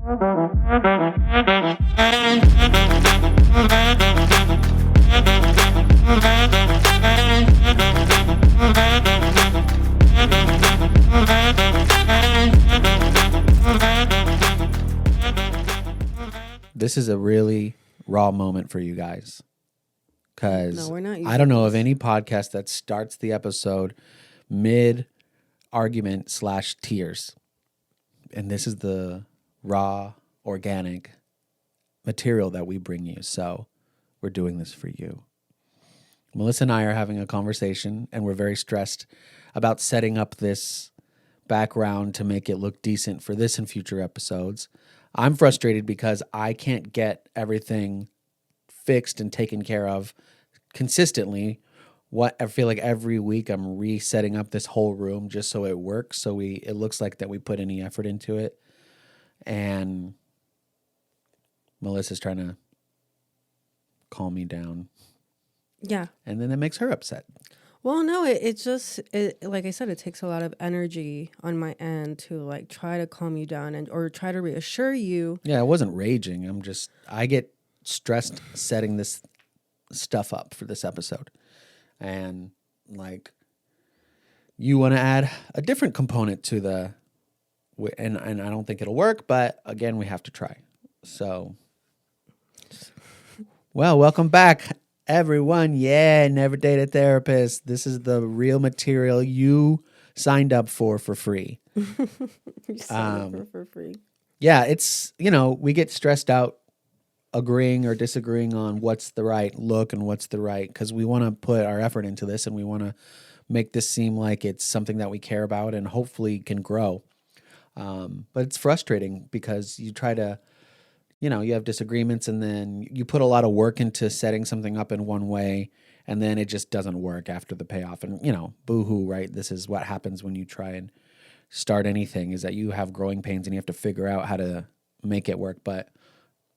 This is a really raw moment for you guys, because No, we're not I don't know of using any podcast that starts the episode mid argument / tears. And this is the raw, organic material that we bring you. So we're doing this for you. Melissa and I are having a conversation, and we're very stressed about setting up this background to make it look decent for this and future episodes. I'm frustrated because I can't get everything fixed and taken care of consistently. What I feel like every week I'm resetting up this whole room just so it works, so it looks like that we put any effort into it. And Melissa's trying to calm me down. Yeah. And then it makes her upset. Well, no, it just, like I said, it takes a lot of energy on my end to like try to calm you down or try to reassure you. Yeah, I wasn't raging. I get stressed setting this stuff up for this episode. And like, you want to add a different component to and I don't think it'll work, but again, we have to try. So, well, welcome back, everyone. Yeah, never date a therapist. This is the real material you signed up for free. You signed up for free. Yeah, it's, we get stressed out agreeing or disagreeing on what's the right look and what's the right, because we want to put our effort into this and we want to make this seem like it's something that we care about and hopefully can grow. But it's frustrating because you try to, you have disagreements, and then you put a lot of work into setting something up in one way, and then it just doesn't work after the payoff. And, boo-hoo, right? This is what happens when you try and start anything, is that you have growing pains and you have to figure out how to make it work. But,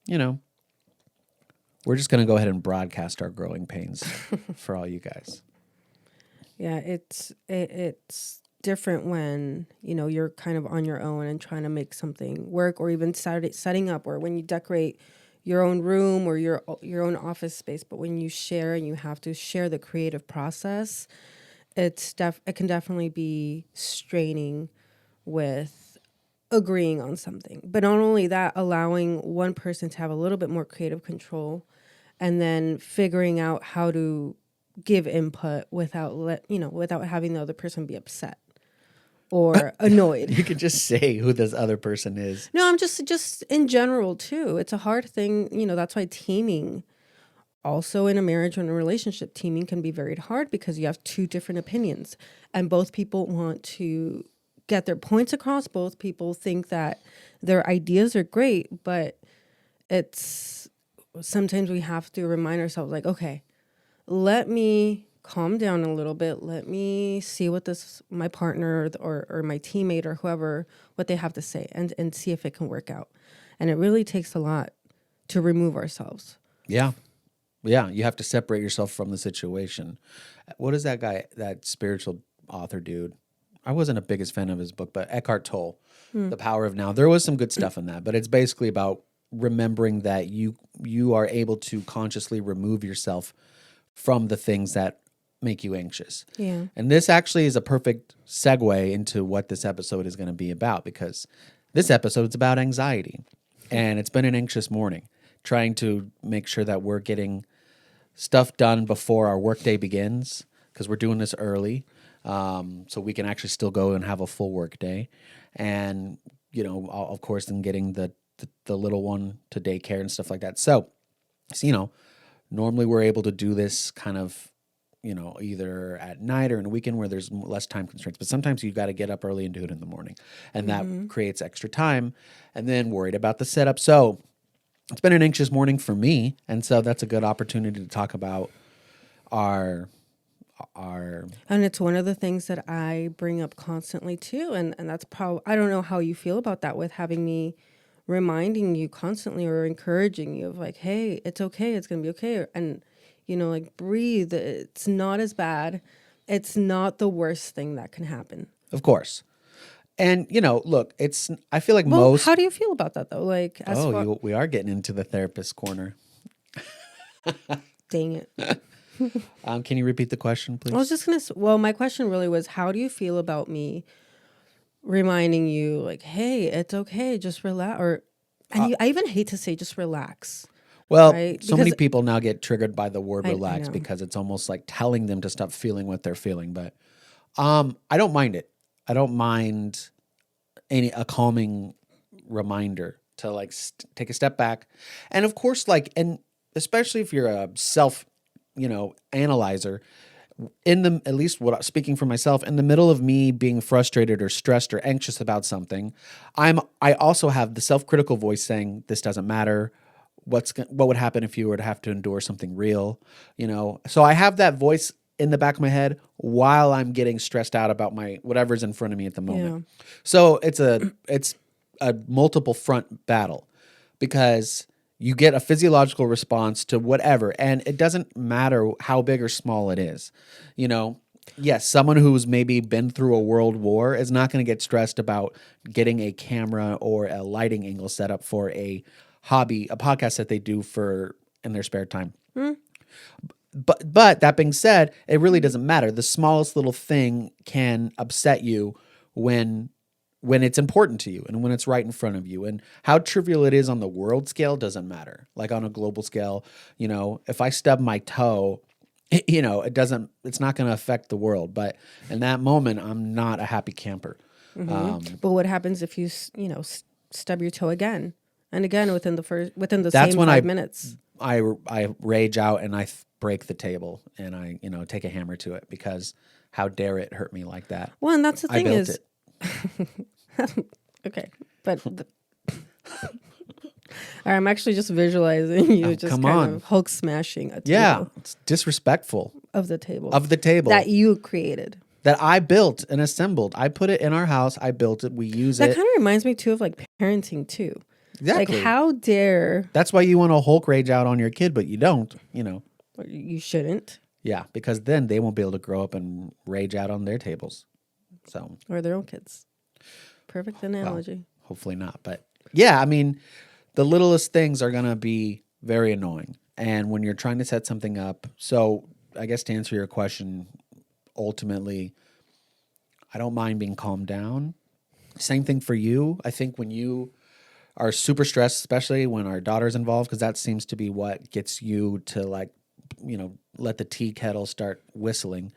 we're just going to go ahead and broadcast our growing pains for all you guys. Yeah, it's different when, you're kind of on your own and trying to make something work, or even setting up, or when you decorate your own room or your own office space. But when you share and you have to share the creative process, it can definitely be straining with agreeing on something. But not only that, allowing one person to have a little bit more creative control, and then figuring out how to give input without having the other person be upset or annoyed. You could just say who this other person is. No, I'm just in general too. It's a hard thing, that's why teaming, also in a marriage or in a relationship, teaming can be very hard because you have two different opinions and both people want to get their points across. Both people think that their ideas are great, but sometimes we have to remind ourselves, like, okay, let me calm down a little bit. Let me see what my partner or my teammate or whoever, what they have to say, and see if it can work out. And it really takes a lot to remove ourselves. Yeah. Yeah, you have to separate yourself from the situation. What is that guy, that spiritual author dude? I wasn't a biggest fan of his book, but Eckhart Tolle, The Power of Now. There was some good stuff in that, but it's basically about remembering that you are able to consciously remove yourself from the things that make you anxious. Yeah. And this actually is a perfect segue into what this episode is going to be about, because this episode is about anxiety. And it's been an anxious morning, trying to make sure that we're getting stuff done before our workday begins, because we're doing this early, so we can actually still go and have a full work day. And, of course, then getting the little one to daycare and stuff like that. So, normally we're able to do this kind of, either at night or in a weekend where there's less time constraints. But sometimes you've got to get up early and do it in the morning. And that creates extra time, and then worried about the setup. So it's been an anxious morning for me. And so that's a good opportunity to talk about our And it's one of the things that I bring up constantly too. And that's probably, I don't know how you feel about that, with having me reminding you constantly or encouraging you of like, hey, it's okay. It's going to be okay. And, like, breathe. It's not as bad. It's not the worst thing that can happen. Of course. And look, I feel like Well, most. how do you feel about that though? Like, as far, We are getting into the therapist corner. dang it. Can you repeat the question, please? I was just gonna. Well, my question really was, how do you feel about me reminding you, like, hey, it's okay, just relax, I even hate to say just relax, Well, right? so many Because people now get triggered by the word I relax know. because it's almost like telling them to stop feeling what they're feeling. But I don't mind it. I don't mind a calming reminder to like take a step back. And of course, like, and especially if you're a self, analyzer, at least speaking for myself, in the middle of me being frustrated or stressed or anxious about something, I also have the self-critical voice saying, this doesn't matter. What would happen if you were to have to endure something real, So I have that voice in the back of my head while I'm getting stressed out about my whatever's in front of me at the moment. So it's a multiple front battle because you get a physiological response to whatever, and it doesn't matter how big or small it is. Yes, someone who's maybe been through a world war is not going to get stressed about getting a camera or a lighting angle set up for a hobby, a podcast that they do in their spare time. But that being said, it really doesn't matter. The smallest little thing can upset you when it's important to you and when it's right in front of you. And how trivial it is on the world scale doesn't matter. Like on a global scale, if I stub my toe, it's not going to affect the world. But in that moment, I'm not a happy camper. But what happens if you stub your toe again and again within the That's same when 5 minutes? I rage out and I break the table and I take a hammer to it because how dare it hurt me like that? Well, and that's the I thing built is, it. okay, but I'm actually just visualizing you just come kind on. of Hulk smashing a table. Yeah, it's disrespectful of the table that you created. That I built and assembled. I put it in our house. I built it. We use it. That kind of reminds me too of like parenting too. Exactly. Like how dare. That's why you want to Hulk rage out on your kid, but you don't, Or you shouldn't. Yeah, because then they won't be able to grow up and rage out on their tables. So. Or their own kids. Perfect analogy. Well, hopefully not. But yeah, I mean, the littlest things are going to be very annoying. And when you're trying to set something up, so I guess to answer your question, ultimately, I don't mind being calmed down. Same thing for you. I think when you are super stressed, especially when our daughter's involved, because that seems to be what gets you to like, let the tea kettle start whistling,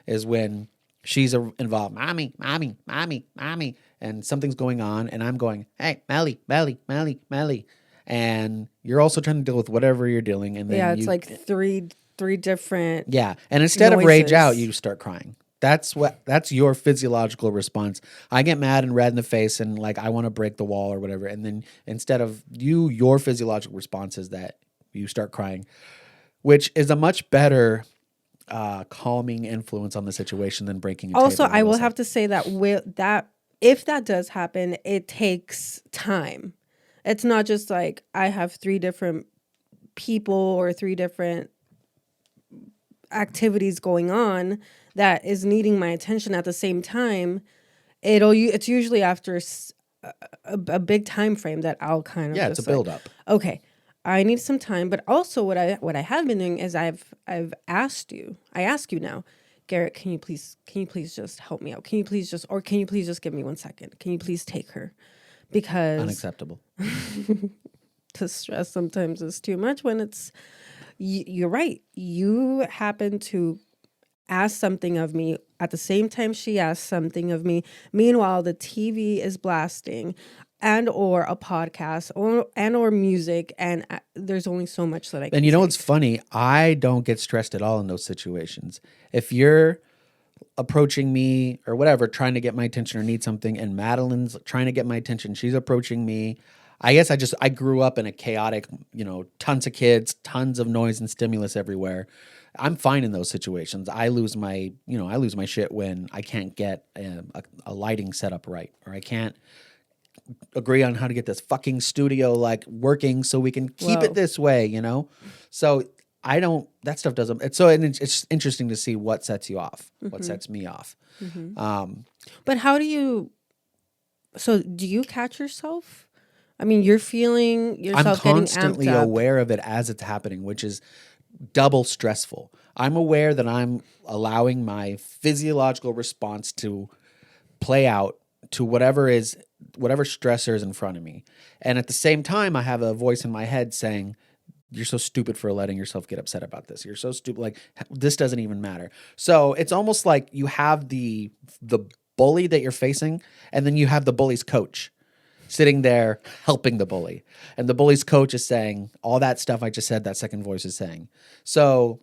is when she's involved. Mommy, mommy, mommy, mommy. And something's going on. And I'm going, hey, Melly, Melly, Melly, Melly. And you're also trying to deal with whatever you're dealing. And then it's like three different. Yeah. And instead noises. of rage out, you start crying. That's your physiological response. I get mad and red in the face and like I want to break the wall or whatever. And then instead of your physiological response is that you start crying, which is a much better calming influence on the situation than breaking a Also, table. I will have to say that if that does happen, it takes time. It's not just like I have 3 different people or 3 different activities going on that is needing my attention at the same time. It's usually after a big time frame that I'll kind of it's a build up. Okay, I need some time. But also what I have been doing is I've asked you. I ask you now, Garrett, can you please just help me out? Can you please just give me 1 second? Can you please take her? Because unacceptable. The stress sometimes is too much when it's. You're right. You happen to ask something of me at the same time she asks something of me. Meanwhile, the TV is blasting, and or a podcast, or music, and there's only so much that I can. And you know what's funny? I don't get stressed at all in those situations. If you're approaching me or whatever, trying to get my attention or need something, and Madeline's trying to get my attention, she's approaching me. I guess I grew up in a chaotic, tons of kids, tons of noise and stimulus everywhere. I'm fine in those situations. I lose my shit when I can't get a lighting setup right, or I can't agree on how to get this fucking studio like working so we can keep it this way, So that stuff doesn't. It's interesting to see what sets you off, what sets me off. But how do you So do you catch yourself? I mean, you're feeling I'm yourself getting constantly amped up. aware of it as it's happening, which is double stressful. I'm aware that I'm allowing my physiological response to play out to whatever stressor is in front of me. And at the same time, I have a voice in my head saying, you're so stupid for letting yourself get upset about this. You're so stupid. Like, this doesn't even matter. So it's almost like you have the bully that you're facing, and then you have the bully's coach sitting there helping the bully. And the bully's coach is saying all that stuff I just said, that second voice is saying. So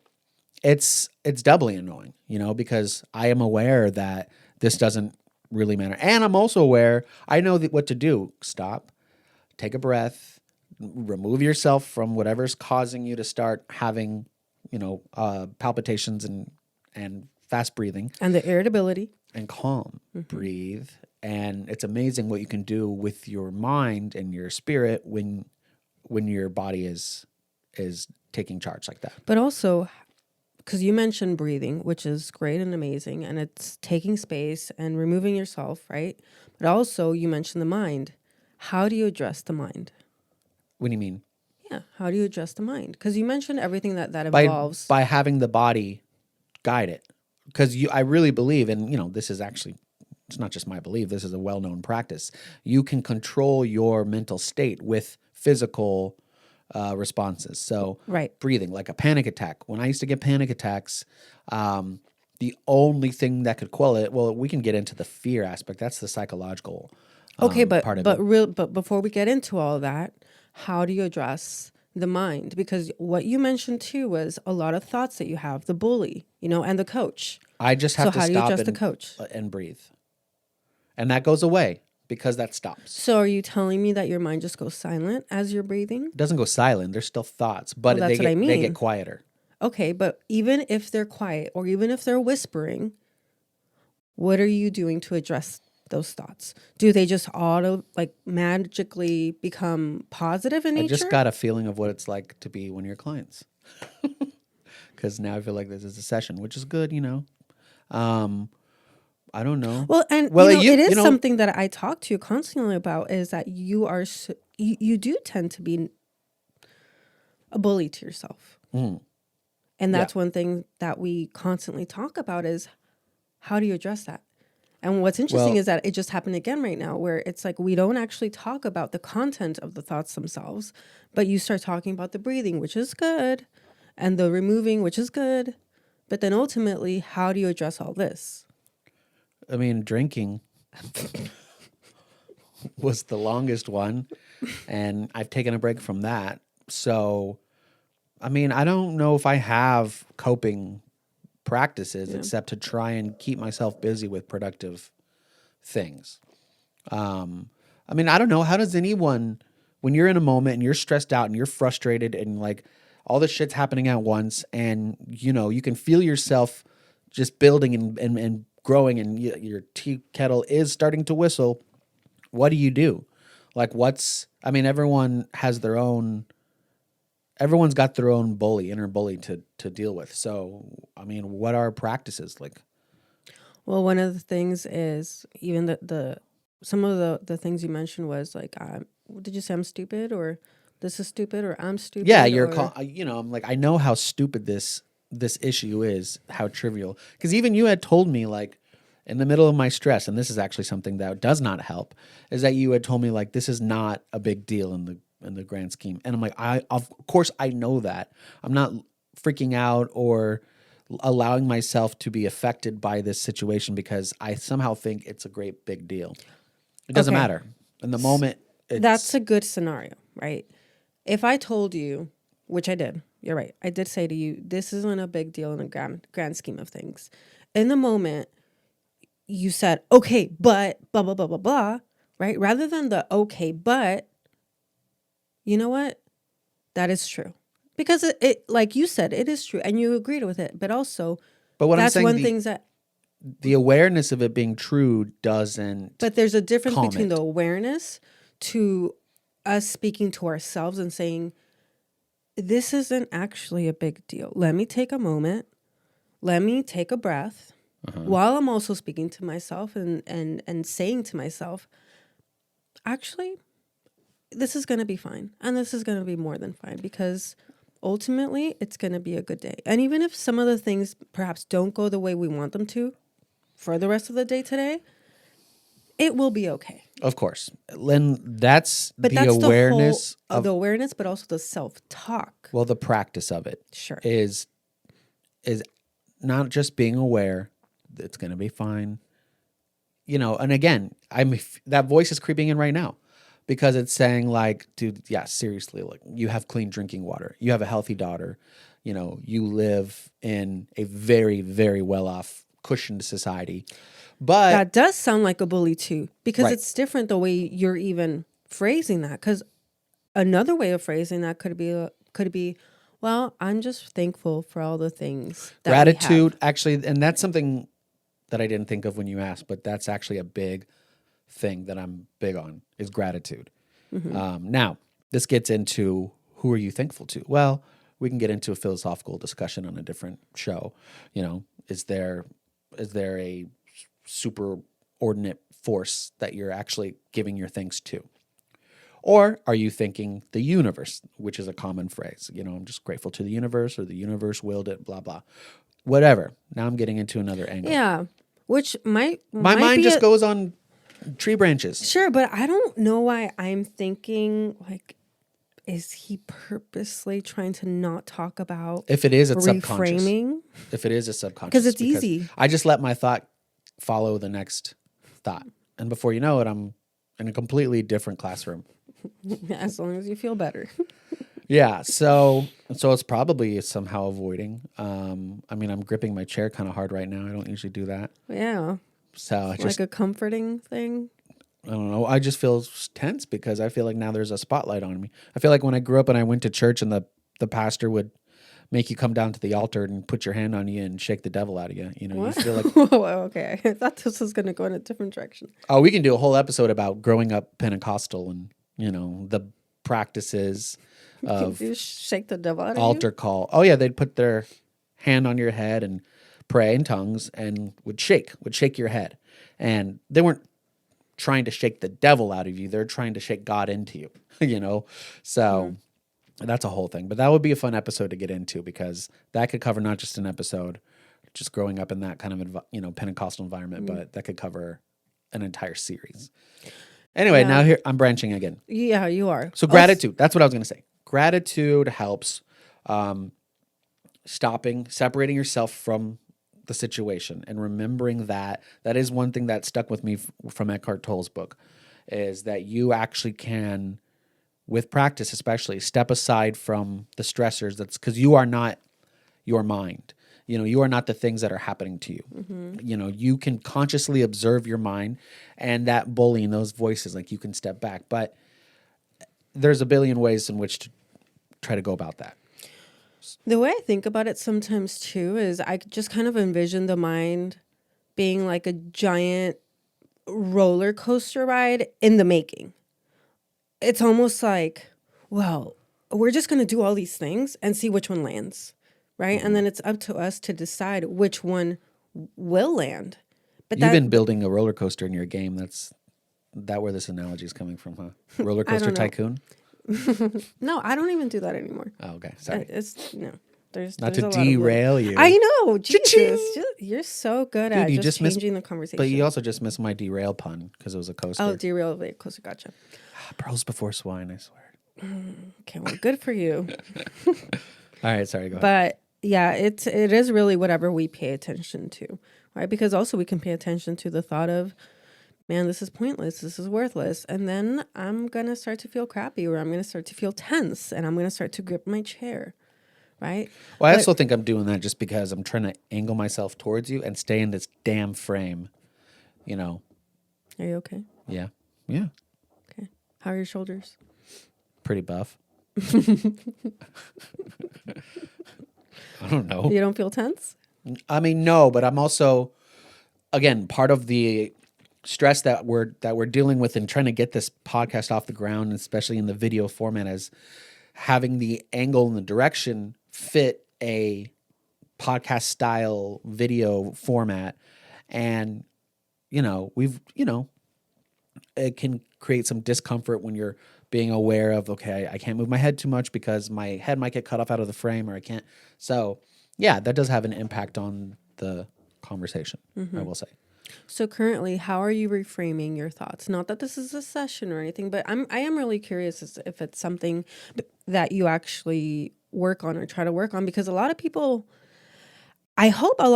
it's doubly annoying, because I am aware that this doesn't really matter. And I'm also aware, I know what to do. Stop, take a breath, remove yourself from whatever's causing you to start having, palpitations and fast breathing. And the irritability. And calm, breathe. And it's amazing what you can do with your mind and your spirit when your body is taking charge like that. But also, because you mentioned breathing, which is great and amazing, and it's taking space and removing yourself, right? But also, you mentioned the mind. How do you address the mind? What do you mean? Yeah, how do you address the mind? Because you mentioned everything that involves. By having the body guide it. Because I really believe, and this is actually, it's not just my belief, this is a well-known practice. You can control your mental state with physical responses. So right. Breathing, like a panic attack. When I used to get panic attacks, the only thing that could quell it, well, we can get into the fear aspect. That's the psychological part of it. But before we get into all that, how do you address the mind? Because what you mentioned too was a lot of thoughts that you have, the bully, and the coach. I just have to how stop do you address the coach? And breathe. And that goes away because that stops. So are you telling me that your mind just goes silent as you're breathing? It doesn't go silent. There's still thoughts, but Well, they get quieter. Okay, but even if they're quiet or even if they're whispering, what are you doing to address those thoughts? Do they just magically become positive in nature? I just got a feeling of what it's like to be one of your clients. Because now I feel like this is a session, which is good, I don't know. Well, and it is something that I talk to you constantly about is that you are you do tend to be a bully to yourself. Mm. And that's one thing that we constantly talk about is how do you address that? And what's interesting is that it just happened again right now where it's like we don't actually talk about the content of the thoughts themselves, but you start talking about the breathing, which is good, and the removing, which is good. But then ultimately, how do you address all this? I mean, drinking was the longest one, and I've taken a break from that. So, I mean, I don't know if I have coping practices except to try and keep myself busy with productive things. I mean, I don't know. How does anyone, when you're in a moment and you're stressed out and you're frustrated and like all this shit's happening at once and, you can feel yourself just building and growing and your tea kettle is starting to whistle, what do you do? Like everyone has everyone's got their own inner bully to deal with. So, I mean, what are practices like? Well, one of the things is even some of the things you mentioned was like, did you say I'm stupid or this is stupid or I'm stupid? Yeah, I'm like, I know how stupid this issue is, how trivial. Because even you had told me like in the middle of my stress, and this is actually something that does not help, is that you had told me like this is not a big deal in the grand scheme. And I'm like, of course I know that. I'm not freaking out or allowing myself to be affected by this situation because I somehow think it's a great big deal. It doesn't matter. In the moment, that's a good scenario, right? If I told you, which I did, you're right. I did say to you, this isn't a big deal in the grand scheme of things. In the moment, you said, okay, but blah, blah, blah, blah, blah, right? Rather than the okay, but, you know what? That is true. Because it like you said, it is true. And you agreed with it. But also, that's one thing that... The awareness of it being true doesn't... But there's a difference between the awareness to us speaking to ourselves and saying, this isn't actually a big deal. Let me take a moment. Let me take a breath while I'm also speaking to myself and saying to myself, actually, this is going to be fine. And this is going to be more than fine because ultimately it's going to be a good day. And even if some of the things perhaps don't go the way we want them to for the rest of the day today, it will be okay. Of course. Lynn, that's But the that's awareness the whole, the awareness, but also the self-talk. well, the practice of it Sure. is not just being aware it's going to be fine. You know, and again, that voice is creeping in right now because it's saying like, dude, yeah, seriously, like you have clean drinking water. You have a healthy daughter. You know, you live in a very, very well-off, cushioned society. But that does sound like a bully too, because Right. it's different the way you're even phrasing that. Because another way of phrasing that could be, well, I'm just thankful for all the things that we have. gratitude, actually, and that's something that I didn't think of when you asked, but that's actually a big thing that I'm big on is gratitude. Now, this gets into who are you thankful to? Well, we can get into a philosophical discussion on a different show. You know, is there a superordinate force that you're actually giving your thanks to? Or are you thinking the universe, which is a common phrase? You know, I'm just grateful to the universe or the universe willed it, blah, blah. Whatever. Now I'm getting into another angle. Yeah, which My mind just goes on tree branches. Sure, but I don't know why I'm thinking like, is he purposely trying to not talk about If it is, it's subconscious. reframing? If it is, it's subconscious. Because it's easy. I just let my thought follow the next thought. And before you know it, I'm in a completely different classroom. As long as you feel better. Yeah, so it's probably somehow avoiding. I mean, I'm gripping my chair kind of hard right now. I don't usually do that. Yeah. So I just, Like a comforting thing. I don't know. I just feel tense because I feel like now there's a spotlight on me. I feel like when I grew up and I went to church and the pastor would make you come down to the altar and put your hand on you and shake the devil out of you. You know, What? you feel like, Whoa, okay. I thought this was going to go in a different direction. oh, we can do a whole episode about growing up Pentecostal and, you know, the practices of You shake the devil out of altar call. Oh yeah, they'd put their hand on your head and pray in tongues and would shake your head. And they weren't trying to shake the devil out of you. They're trying to shake God into you, you know? So that's a whole thing. But that would be a fun episode to get into because that could cover not just an episode, just growing up in that kind of, Pentecostal environment, but that could cover an entire series. Anyway, now here I'm branching again. Yeah, you are. So gratitude, that's what I was going to say. Gratitude helps separating yourself from the situation and remembering that is one thing that stuck with me from Eckhart Tolle's book is that you actually can, with practice especially, step aside from the stressors. That's because you are not your mind. You know, you are not the things that are happening to you. You know, you can consciously observe your mind and that bullying, those voices, like you can step back. But there's a billion ways in which to try to go about that. The way I think about it sometimes too is I just kind of envision the mind being like a giant roller coaster ride in the making. It's almost like, well, we're just going to do all these things and see which one lands, right? And then it's up to us to decide which one will land. But You've been building a roller coaster in your game. That's where this analogy is coming from, huh? Roller coaster tycoon? No, I don't even do that anymore. Oh, okay. Sorry. There's Not a to lot of derail you. I know, Jesus, you're so good at you just missed- changing the conversation. But you also just missed my derail pun because it was a coaster. Oh, derail, wait, closer, gotcha. Pearls before swine, I swear. Okay, well, good for you. All right, sorry, go ahead. But yeah, it is really whatever we pay attention to, right? Because also we can pay attention to the thought of, man, this is pointless, this is worthless. And then I'm going to start to feel crappy or I'm going to start to feel tense and I'm going to start to grip my chair, right? Well, I also think I'm doing that just because I'm trying to angle myself towards you and stay in this damn frame, you know. Are you okay? Yeah. Yeah. Okay. How are your shoulders? Pretty buff. I don't know. You don't feel tense? I mean, no, but I'm also, again, part of the stress that we're dealing with and trying to get this podcast off the ground, especially in the video format, is having the angle and the direction fit a podcast style video format. And, it can create some discomfort when you're being aware of, okay, I can't move my head too much because my head might get cut off out of the frame, or I can't. So yeah, that does have an impact on the conversation, I will say. So currently, how are you reframing your thoughts? Not that this is a session or anything, but I am really curious as if it's something that you actually work on or try to work on, because a lot of people, I hope a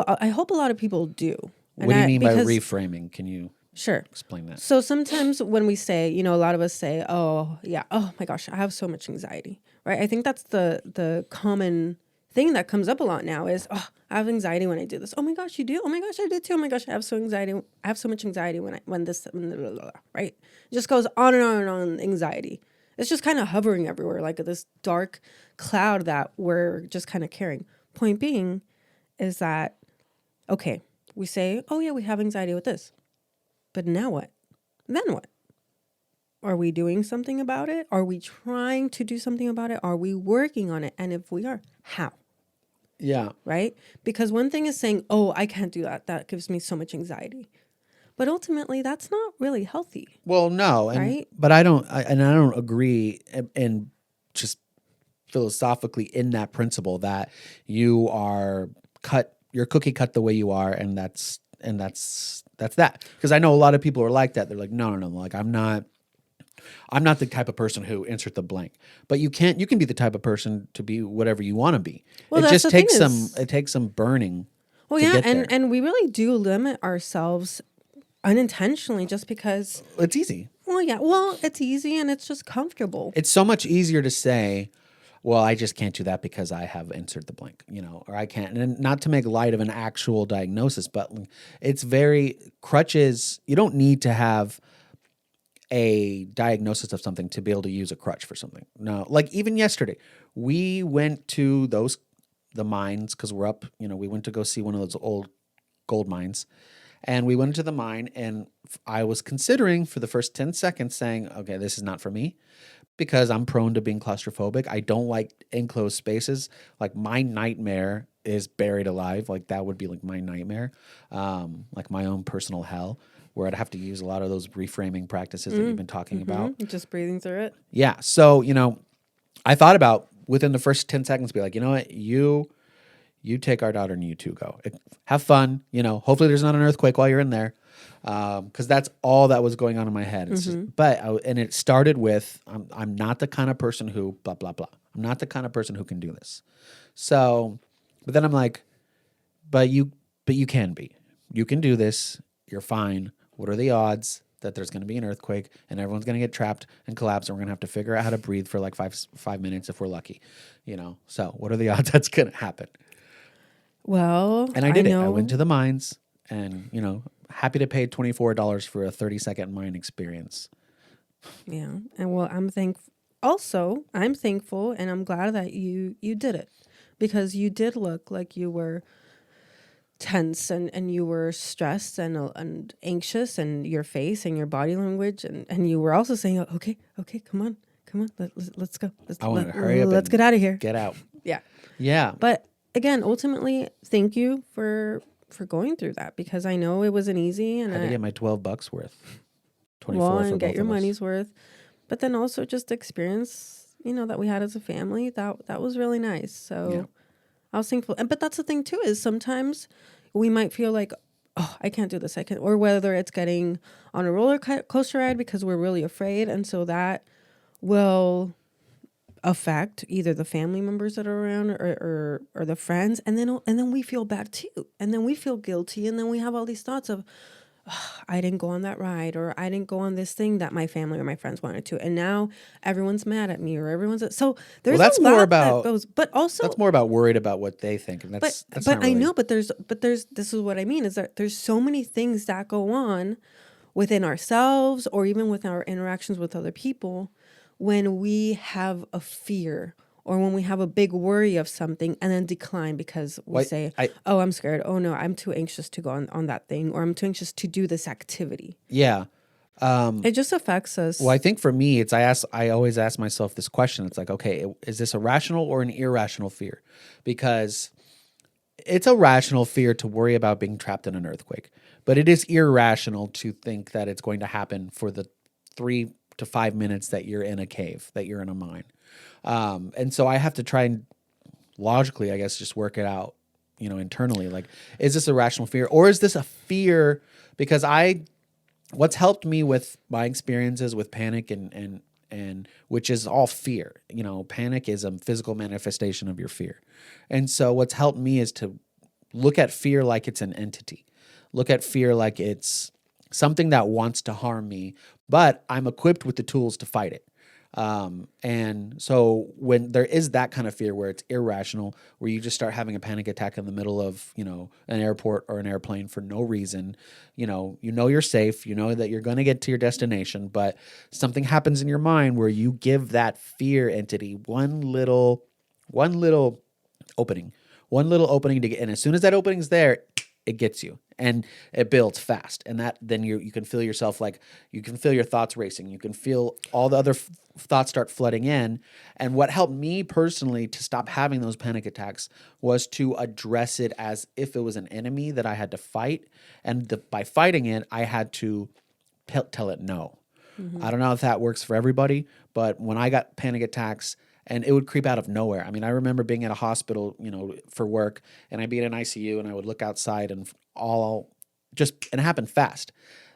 lot of people do. What do you mean by reframing? Can you sure explain that? So sometimes when we say, a lot of us say, oh yeah, oh my gosh, I have so much anxiety, right? I think that's the common thing that comes up a lot now is, oh, I have anxiety when I do this. Oh my gosh, you do? Oh my gosh, I do too. Oh my gosh, I have so much anxiety when blah, blah, blah, right? It just goes on and on and on, anxiety. It's just kind of hovering everywhere, like this dark cloud that we're just kind of carrying. Point being is that, okay, we say, oh yeah, we have anxiety with this. But now what? Then what? Are we doing something about it? Are we trying to do something about it? Are we working on it? And if we are, how? Yeah. Right? Because one thing is saying, oh, I can't do that. That gives me so much anxiety. But ultimately, that's not really healthy. Well, no. Right? But I don't agree and just philosophically in that principle that you are your cookie cut the way you are, and that's that. Because I know a lot of people are like that. They're like, no, like I'm not the type of person who insert the blank. But you can be the type of person to be whatever you want to be. Well, it just takes some burning. Well, yeah, and we really do limit ourselves unintentionally just because it's easy. Well, yeah. Well, it's easy and it's just comfortable. It's so much easier to say, well, I just can't do that because I have insert the blank, or I can't. And not to make light of an actual diagnosis, but it's crutches. You don't need to have a diagnosis of something to be able to use a crutch for something. No, like even yesterday, we went to the mines because we're up, we went to go see one of those old gold mines. And we went into the mine, and I was considering for the first 10 seconds saying, okay, this is not for me, because I'm prone to being claustrophobic. I don't like enclosed spaces. Like my nightmare is buried alive. Like that would be like my nightmare, like my own personal hell, where I'd have to use a lot of those reframing practices that you've been talking about. Just breathing through it. Yeah. So, I thought about within the first 10 seconds, be like, you know what, you take our daughter and you two go. Have fun. Hopefully there's not an earthquake while you're in there. Because that's all that was going on in my head. It's just, and it started with, I'm not the kind of person who blah, blah, blah. I'm not the kind of person who can do this. So, but then I'm like, but you can be. You can do this. You're fine. What are the odds that there's going to be an earthquake and everyone's going to get trapped and collapse and we're going to have to figure out how to breathe for like five minutes if we're lucky, So what are the odds that's going to happen? Well, and I did it. I went to the mines and, happy to pay $24 for a 30-second mine experience. Yeah. And well, I'm thankful and I'm glad that you did it, because you did look like you were tense and you were stressed and anxious, and your face and your body language. And you were also saying, okay, come on. Let's go. I want to hurry up. Let's get out of here. Get out. Yeah. Yeah. But again, ultimately, thank you for going through that, because I know it wasn't easy, and I had to get my $12 worth, 24 and for get your both of us. money's worth, but then also just experience, that we had as a family. That was really nice. So yeah. I was thankful, but that's the thing too, is sometimes we might feel like, oh, I can't do this. Or whether it's getting on a roller coaster ride because we're really afraid, and so that will affect either the family members that are around or the friends, and then we feel bad too, and then we feel guilty, and then we have all these thoughts of, oh, I didn't go on that ride, or I didn't go on this thing that my family or my friends wanted to, and now everyone's mad at me, or so there's that's a lot more about that goes, but also that's more about worried about what they think, and that's but not really... I know, but there's this is what I mean, is that there's so many things that go on within ourselves or even with our interactions with other people when we have a fear or when we have a big worry of something and then decline because we say, oh, I'm scared. Oh, no, I'm too anxious to go on that thing, or I'm too anxious to do this activity. Yeah. It just affects us. Well, I think for me, I always ask myself this question. It's like, okay, is this a rational or an irrational fear? Because it's a rational fear to worry about being trapped in an earthquake, but it is irrational to think that it's going to happen for the 3 to 5 minutes that you're in a cave, that you're in a mine. And so I have to try and logically, I guess, just work it out, internally. Like, is this a rational fear, or is this a fear? Because what's helped me with my experiences with panic and which is all fear. Panic is a physical manifestation of your fear. And so what's helped me is to look at fear like it's an entity. Look at fear like it's something that wants to harm me, but I'm equipped with the tools to fight it. And so when there is that kind of fear where it's irrational, where you just start having a panic attack in the middle of, an airport or an airplane for no reason, you're safe, that you're going to get to your destination, but something happens in your mind where you give that fear entity one little opening to get, and as soon as that opening's there, it gets you and it builds fast. And that then you can feel yourself, like you can feel your thoughts racing. You can feel all the other thoughts start flooding in. And what helped me personally to stop having those panic attacks was to address it as if it was an enemy that I had to fight. And by fighting it, I had to tell it no. Mm-hmm. I don't know if that works for everybody, but when I got panic attacks, and it would creep out of nowhere. I mean, I remember being at a hospital, for work, and I'd be in an ICU, and I would look outside, and it happened fast.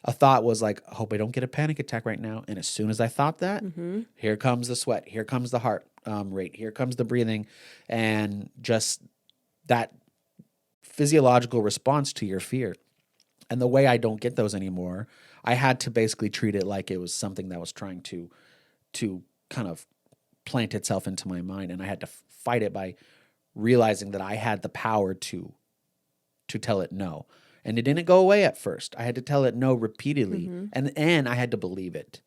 A thought was like, I hope I don't get a panic attack right now. And as soon as I thought that, here comes the sweat, here comes the heart rate, here comes the breathing, and just that physiological response to your fear. And the way I don't get those anymore, I had to basically treat it like it was something that was trying to kind of plant itself into my mind, and I had to fight it by realizing that I had the power to tell it no. And it didn't go away at first. I had to tell it no repeatedly, and I had to believe it.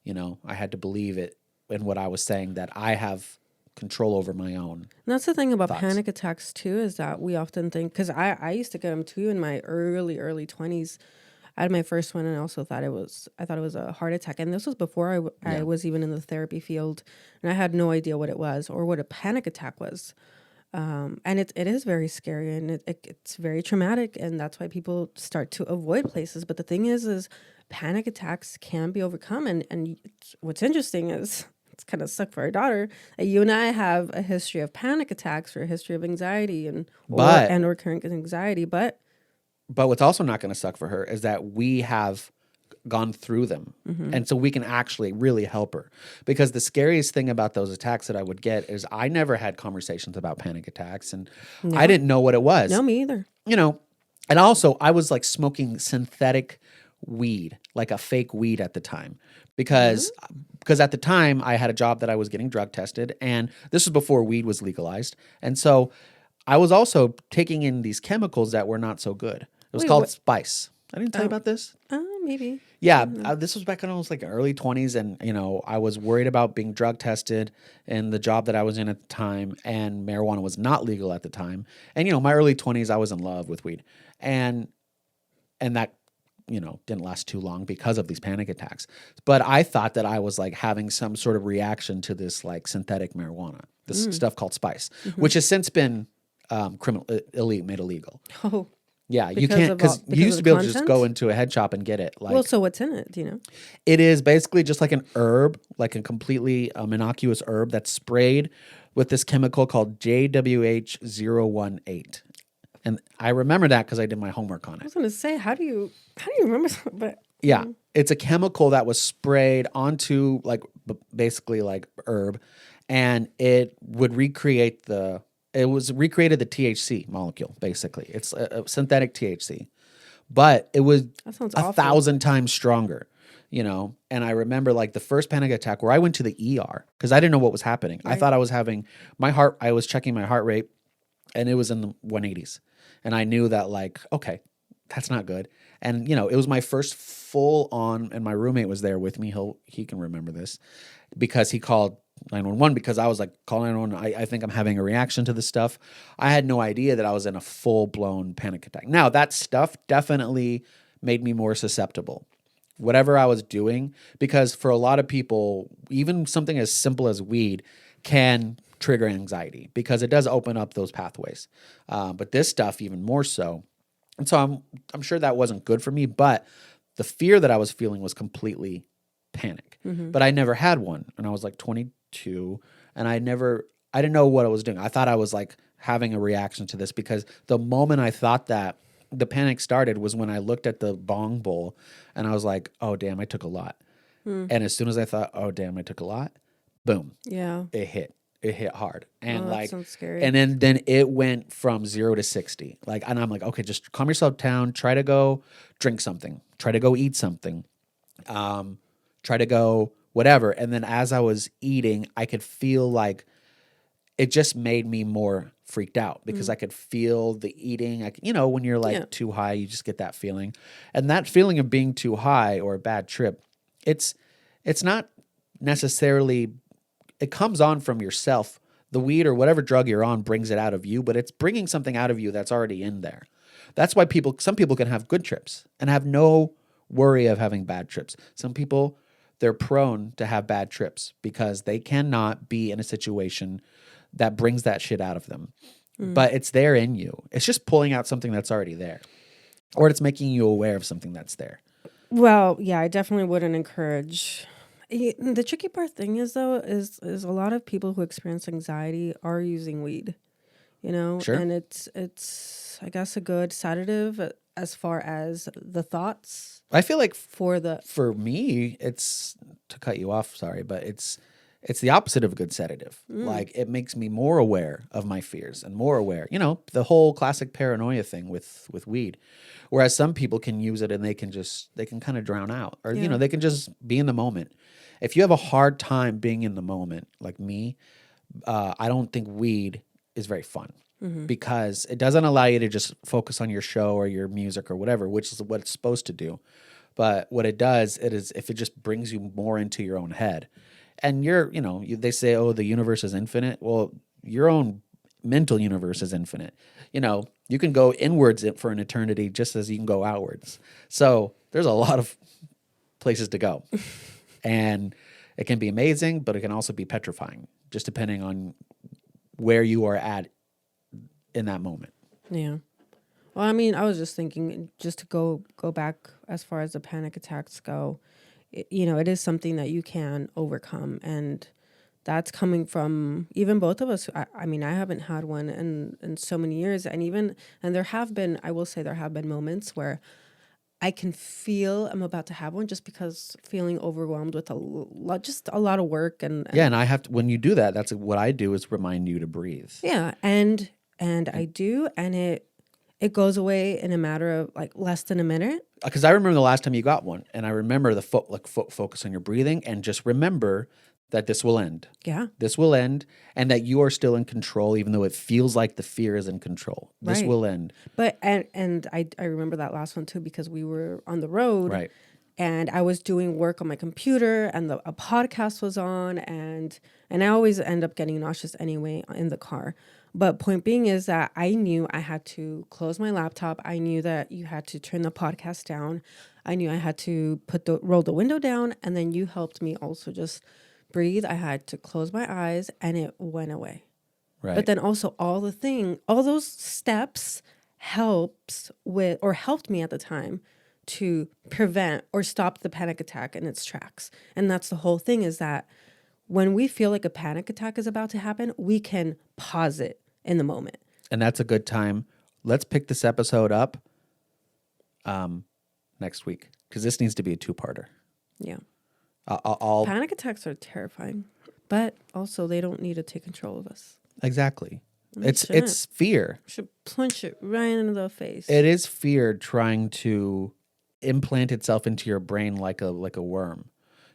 I had to believe it in what I was saying, that I have control over my own. And that's the thing about thoughts. Panic attacks too, is that we often think, because I used to get them too in my early 20s. I had my first one, and I also thought it was a heart attack. And this was before I was even in the therapy field, and I had no idea what it was or what a panic attack was. And it is very scary, and it's very traumatic, and that's why people start to avoid places. But the thing is panic attacks can be overcome. And what's interesting is, it's kind of suck for our daughter that you and I have a history of panic attacks, or a history of anxiety or current anxiety, But what's also not going to suck for her is that we have gone through them. And so we can actually really help her. Because the scariest thing about those attacks that I would get is I never had conversations about panic attacks, and I didn't know what it was. No, me either. And also I was like smoking synthetic weed, like a fake weed at the time. Because at the time I had a job that I was getting drug tested, and this was before weed was legalized. And so I was also taking in these chemicals that were not so good. It was called Spice. I didn't tell you about this? Maybe. Yeah, this was back when I was like early 20s, and I was worried about being drug tested in the job that I was in at the time, and marijuana was not legal at the time. And my early 20s, I was in love with weed, and that didn't last too long because of these panic attacks. But I thought that I was like having some sort of reaction to this like synthetic marijuana, this stuff called Spice, which has since been made illegal. Oh. Yeah, you can't, because you used to be able to just go into a head shop and get it. Well, so what's in it? Do you know? It is basically just like an herb, like a completely innocuous herb that's sprayed with this chemical called JWH018. And I remember that because I did my homework on it. I was going to say, how do you remember that? But yeah, it's a chemical that was sprayed onto basically like herb, and it would recreated the THC molecule, basically. It's a synthetic THC, but it was 1,000 times stronger, And I remember like the first panic attack where I went to the ER because I didn't know what was happening. Right. I thought I was having I was checking my heart rate, and it was in the 180s. And I knew that like, okay, that's not good. And, it was my first full on, and my roommate was there with me. He can remember this because he called 911 because I was like, call 911. I think I'm having a reaction to this stuff. I had no idea that I was in a full-blown panic attack. Now, that stuff definitely made me more susceptible. Whatever I was doing, because for a lot of people, even something as simple as weed can trigger anxiety because it does open up those pathways. But this stuff even more so. And so I'm sure that wasn't good for me, but the fear that I was feeling was completely panic. but I never had one. And I was like 22 and I didn't know what I was doing. I thought I was like having a reaction to this because the moment I thought that, the panic started was when I looked at the bong bowl and I was like, oh, damn, I took a lot. And as soon as I thought, oh, damn, I took a lot, boom. Yeah. It hit hard. And That like, sounds scary. and then it went from 0 to 60. Like, and I'm like, okay, just calm yourself down. Try to go drink something. Try to go eat something. Try to go whatever. And then as I was eating, I could feel like it just made me more freaked out because I could feel the eating. When you're like too high, you just get that feeling. And that feeling of being too high or a bad trip, it's not necessarily, it comes on from yourself. The weed or whatever drug you're on brings it out of you, but it's bringing something out of you that's already in there. That's why some people can have good trips and have no worry of having bad trips. Some people, they're prone to have bad trips because they cannot be in a situation that brings that shit out of them. But it's there in you. It's just pulling out something that's already there. Or it's making you aware of something that's there. Well, yeah, I definitely wouldn't encourage. The tricky part thing is though is a lot of people who experience anxiety are using weed, Sure. and it's I guess a good sedative as far as the thoughts. I feel like for me, it's, to cut you off, sorry, but it's the opposite of a good sedative. Like, it makes me more aware of my fears and more aware, the whole classic paranoia thing with weed. Whereas some people can use it and they can kind of drown out or, they can just be in the moment. If you have a hard time being in the moment, like me, I don't think weed is very fun because it doesn't allow you to just focus on your show or your music or whatever, which is what it's supposed to do. But what it does, if it just brings you more into your own head. And they say, oh, the universe is infinite. Well, your own mental universe is infinite. You can go inwards for an eternity just as you can go outwards. So there's a lot of places to go. And it can be amazing, but it can also be petrifying, just depending on where you are at in that moment. Yeah. Well, I mean, I was just thinking, just to go back as far as the panic attacks go, it is something that you can overcome. And that's coming from even both of us. I mean, I haven't had one in so many years. And there have been moments where I can feel I'm about to have one just because feeling overwhelmed with a lot of work. And yeah, and I have to, when you do that, that's what I do is remind you to breathe. Yeah, and I do, and it goes away in a matter of like less than a minute. Because I remember the last time you got one, and I remember the focus on your breathing, and just remember that this will end. Yeah, this will end, and that you are still in control, even though it feels like the fear is in control. This will end. But and I remember that last one too because we were on the road, right? And I was doing work on my computer, and a podcast was on, and I always end up getting nauseous anyway in the car. But point being is that I knew I had to close my laptop. I knew that you had to turn the podcast down. I knew I had to roll the window down, and then you helped me also just breathe. I had to close my eyes, and it went away. Right. But then also all those steps helped me at the time to prevent or stop the panic attack in its tracks. And that's the whole thing, is that when we feel like a panic attack is about to happen, we can pause it in the moment. And that's a good time. Let's pick this episode up next week, because this needs to be a 2-parter. Yeah. Panic attacks are terrifying, but also they don't need to take control of us. Exactly. It's fear. Should punch it right into the face. It is fear trying to implant itself into your brain like a worm.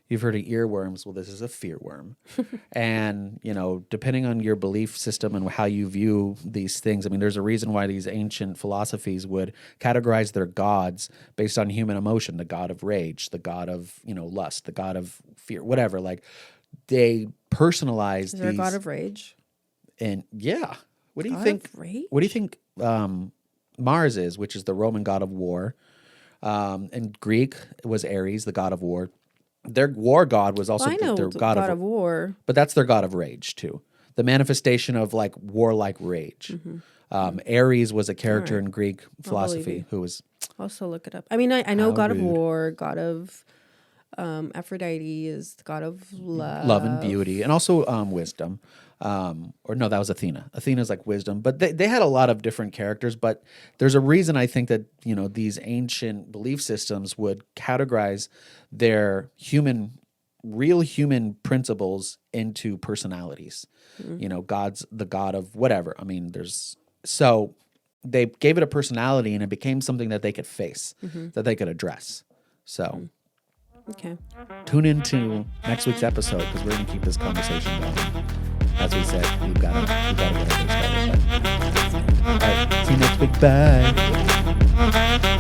You've heard of earworms. Well, this is a fear worm. And, depending on your belief system and how you view these things, I mean, there's a reason why these ancient philosophies would categorize their gods based on human emotion, the god of rage, the god of, lust, the god of fear, whatever. Like, they personalize these. Is there a god of rage? And yeah. What do you God think? Of rage? What do you think Mars is, which is the Roman god of war? And Greek was Ares, the god of war. Their war god was also their god of war. But that's their god of rage too. The manifestation of like warlike rage. Mm-hmm. Ares was a character in Greek philosophy who was. Also look it up. I mean, I know god of war, god of Aphrodite is the god of love. Love and beauty, and also wisdom. Or no, that was Athena. Athena's like wisdom, but they had a lot of different characters. But there's a reason I think that, you know, these ancient belief systems would categorize their real human principles into personalities. You know, God's the god of whatever. I mean, so they gave it a personality, and it became something that they could face, that they could address. So. Okay. Tune into next week's episode, because we're going to keep this conversation going. As we said, we've got to get our day started. All right, see you next week. Bye.